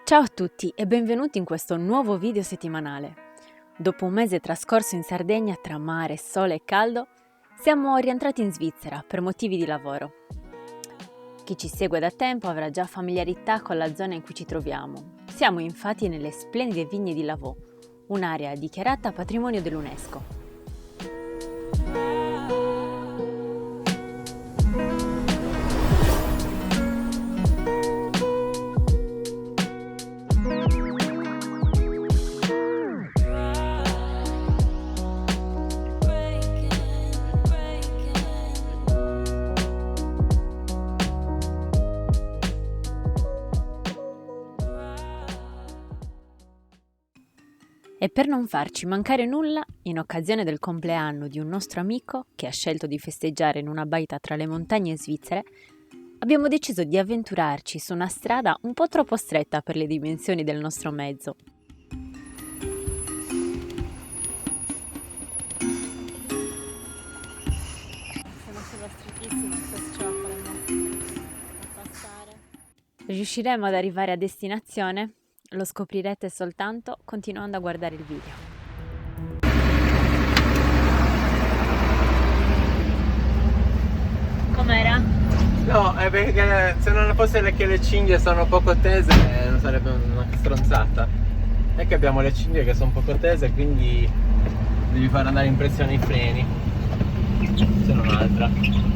Ciao a tutti e benvenuti in questo nuovo video settimanale. Dopo un mese trascorso in Sardegna tra mare, sole e caldo, siamo rientrati in Svizzera per motivi di lavoro. Chi ci segue da tempo avrà già familiarità con la zona in cui ci troviamo. Siamo infatti nelle splendide vigne di Lavaux, un'area dichiarata patrimonio dell'UNESCO. E per non farci mancare nulla, in occasione del compleanno di un nostro amico che ha scelto di festeggiare in una baita tra le montagne svizzere, abbiamo deciso di avventurarci su una strada un po' troppo stretta per le dimensioni del nostro mezzo. Sono sulla strettissima, sto sciopero a passare. Riusciremo ad arrivare a destinazione? Lo scoprirete soltanto continuando a guardare il video. Com'era? No, è perché se non fosse che le cinghie sono poco tese non sarebbe una stronzata. È che abbiamo le cinghie che sono poco tese, quindi devi far andare in pressione i freni, se non altra.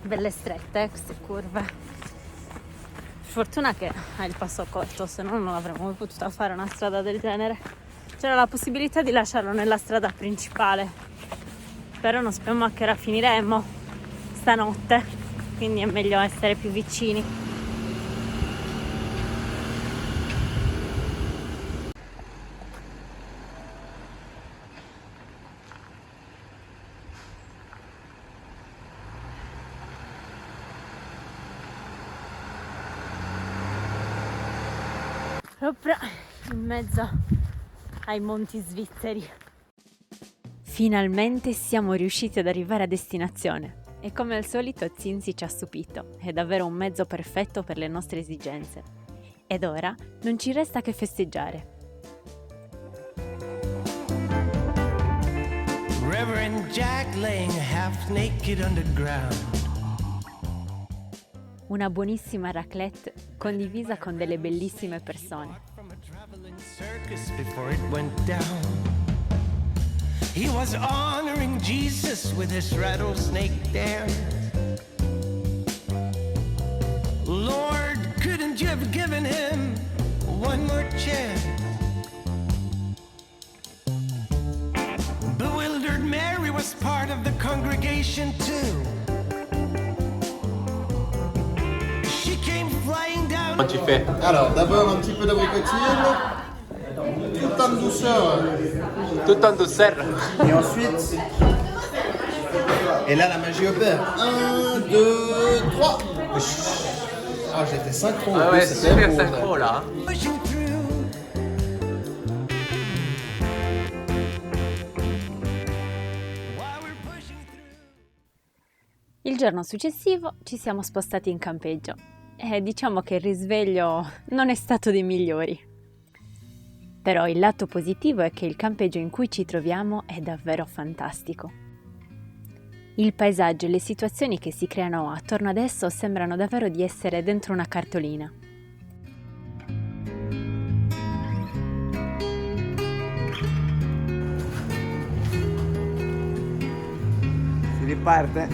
Belle strette, queste curve. Fortuna che ha il passo corto, se no non avremmo mai potuto fare una strada del genere. C'era la possibilità di lasciarlo nella strada principale, però non sappiamo a che ora finiremmo stanotte, quindi è meglio essere più vicini. Proprio in mezzo ai monti svizzeri. Finalmente siamo riusciti ad arrivare a destinazione e come al solito Zinzi ci ha stupito, è davvero un mezzo perfetto per le nostre esigenze. Ed ora non ci resta che festeggiare. Reverend Jack laying half naked underground. Una buonissima raclette condivisa con delle bellissime persone. Circus before it went down. He was honoring Jesus with his rattlesnake dance. Lord, couldn't you have given him one more chance? Bewildered Mary was part of the congregation too. Tu fais Alors, d'abord un petit peu d'abricotine, tout en douceur. tout en douceur. Et ensuite, et là la magie opère. 1, 2, 3. Ah, j'étais synchro. Ah ouais, c'était super beau, synchro là. Pushing through. While we're pushing through. Il giorno successivo ci siamo spostati in campeggio e diciamo che il risveglio non è stato dei migliori. Però il lato positivo è che il campeggio in cui ci troviamo è davvero fantastico. Il paesaggio e le situazioni che si creano attorno ad esso sembrano davvero di essere dentro una cartolina. Si riparte.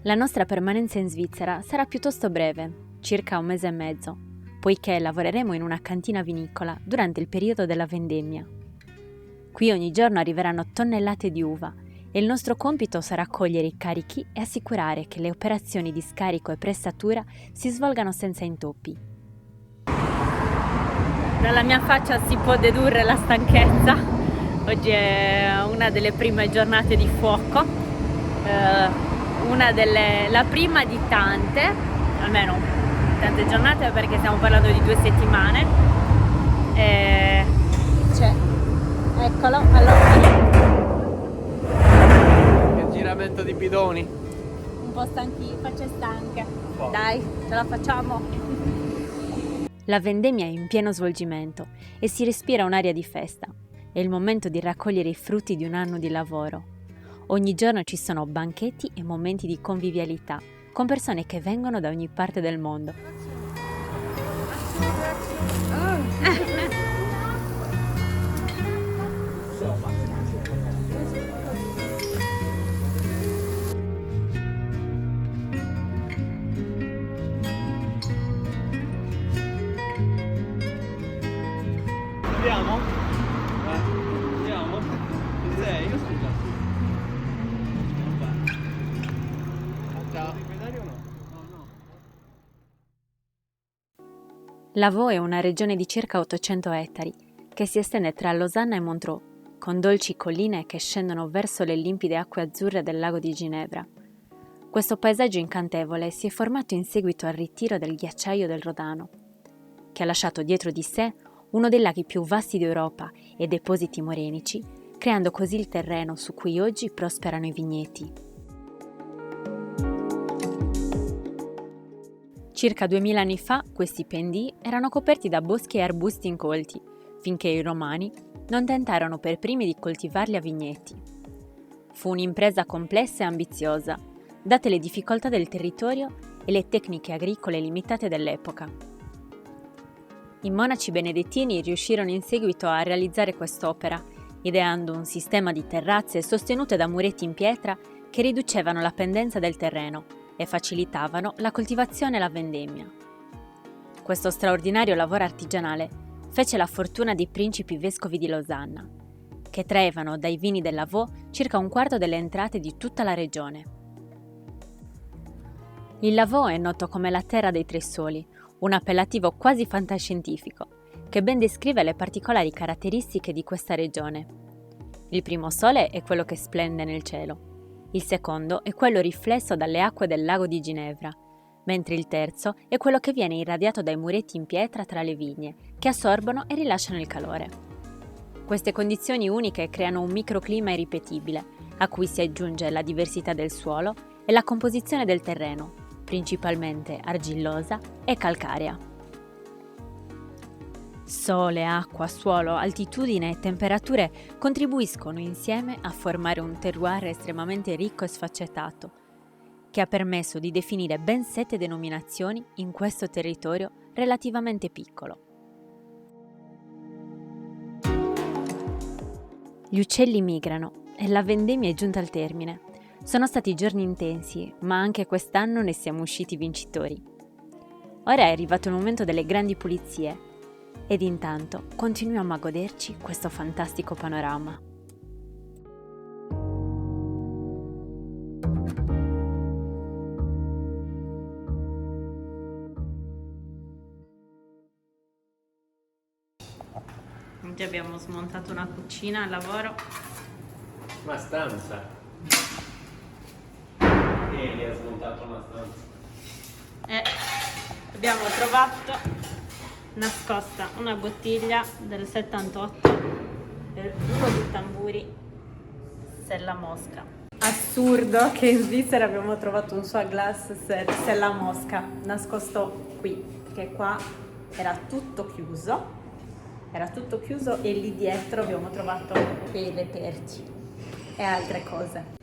La nostra permanenza in Svizzera sarà piuttosto breve, circa 1 mese e mezzo, poiché lavoreremo in una cantina vinicola durante il periodo della vendemmia. Qui ogni giorno arriveranno tonnellate di uva e il nostro compito sarà cogliere i carichi e assicurare che le operazioni di scarico e pressatura si svolgano senza intoppi. Dalla mia faccia si può dedurre la stanchezza. Oggi è una delle prime giornate di fuoco, la prima di tante, almeno tante giornate perché stiamo parlando di 2 settimane. Eccolo, allora. Che giramento di bidoni. Un po' facce stanche. Dai, ce la facciamo. La vendemmia è in pieno svolgimento e si respira un'aria di festa. È il momento di raccogliere i frutti di un anno di lavoro. Ogni giorno ci sono banchetti e momenti di convivialità con persone che vengono da ogni parte del mondo. Andiamo? Andiamo? Ci sei? Io sono già qui. Ciao. Segretario o no? No. Lavaux è una regione di circa 800 ettari che si estende tra Losanna e Montreux, con dolci colline che scendono verso le limpide acque azzurre del lago di Ginevra. Questo paesaggio incantevole si è formato in seguito al ritiro del ghiacciaio del Rodano, che ha lasciato dietro di sé uno dei laghi più vasti d'Europa e depositi morenici, creando così il terreno su cui oggi prosperano i vigneti. Circa 2000 anni fa questi pendii erano coperti da boschi e arbusti incolti, finché i romani non tentarono per primi di coltivarli a vigneti. Fu un'impresa complessa e ambiziosa, date le difficoltà del territorio e le tecniche agricole limitate dell'epoca. I monaci benedettini riuscirono in seguito a realizzare quest'opera, ideando un sistema di terrazze sostenute da muretti in pietra che riducevano la pendenza del terreno e facilitavano la coltivazione e la vendemmia. Questo straordinario lavoro artigianale fece la fortuna dei principi vescovi di Losanna, che traevano dai vini del Lavaux circa 1/4 delle entrate di tutta la regione. Il Lavaux è noto come la terra dei 3 soli, un appellativo quasi fantascientifico, che ben descrive le particolari caratteristiche di questa regione. Il primo sole è quello che splende nel cielo, il secondo è quello riflesso dalle acque del lago di Ginevra, mentre il terzo è quello che viene irradiato dai muretti in pietra tra le vigne, che assorbono e rilasciano il calore. Queste condizioni uniche creano un microclima irripetibile, a cui si aggiunge la diversità del suolo e la composizione del terreno, principalmente argillosa e calcarea. Sole, acqua, suolo, altitudine e temperature contribuiscono insieme a formare un terroir estremamente ricco e sfaccettato, che ha permesso di definire ben 7 denominazioni in questo territorio relativamente piccolo. Gli uccelli migrano e la vendemmia è giunta al termine. Sono stati giorni intensi, ma anche quest'anno ne siamo usciti vincitori. Ora è arrivato il momento delle grandi pulizie ed intanto continuiamo a goderci questo fantastico panorama. Oggi abbiamo smontato una cucina al lavoro. Una stanza. Eli ha smontato una stanza. E abbiamo trovato nascosta una bottiglia del 78 del Buco di Tamburi Sella Mosca. Assurdo che in Svizzera abbiamo trovato un sua glass Sella Mosca nascosto qui, perché qua era tutto chiuso e lì dietro abbiamo trovato le perci e altre cose.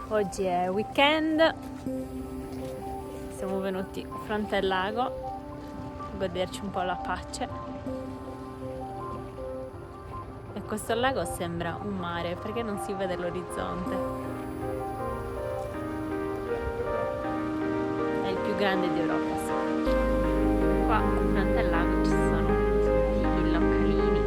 Oggi è weekend, siamo venuti fronte al lago a goderci un po' la pace e questo lago sembra un mare perché non si vede l'orizzonte. È il più grande d'Europa, sì. Qua fronte al lago ci sono tutti i localini.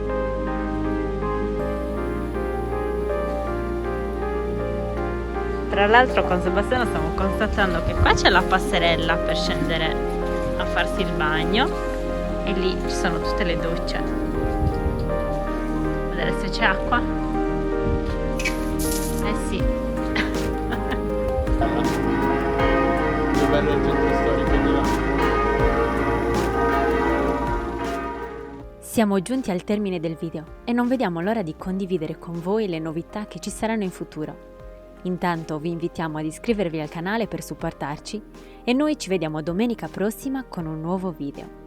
Tra l'altro con Sebastiano stiamo constatando che qua c'è la passerella per scendere a farsi il bagno e lì ci sono tutte le docce. Vedere se c'è acqua. Eh sì. Che bello il centro storico di là. Siamo giunti al termine del video e non vediamo l'ora di condividere con voi le novità che ci saranno in futuro. Intanto vi invitiamo ad iscrivervi al canale per supportarci e noi ci vediamo domenica prossima con un nuovo video.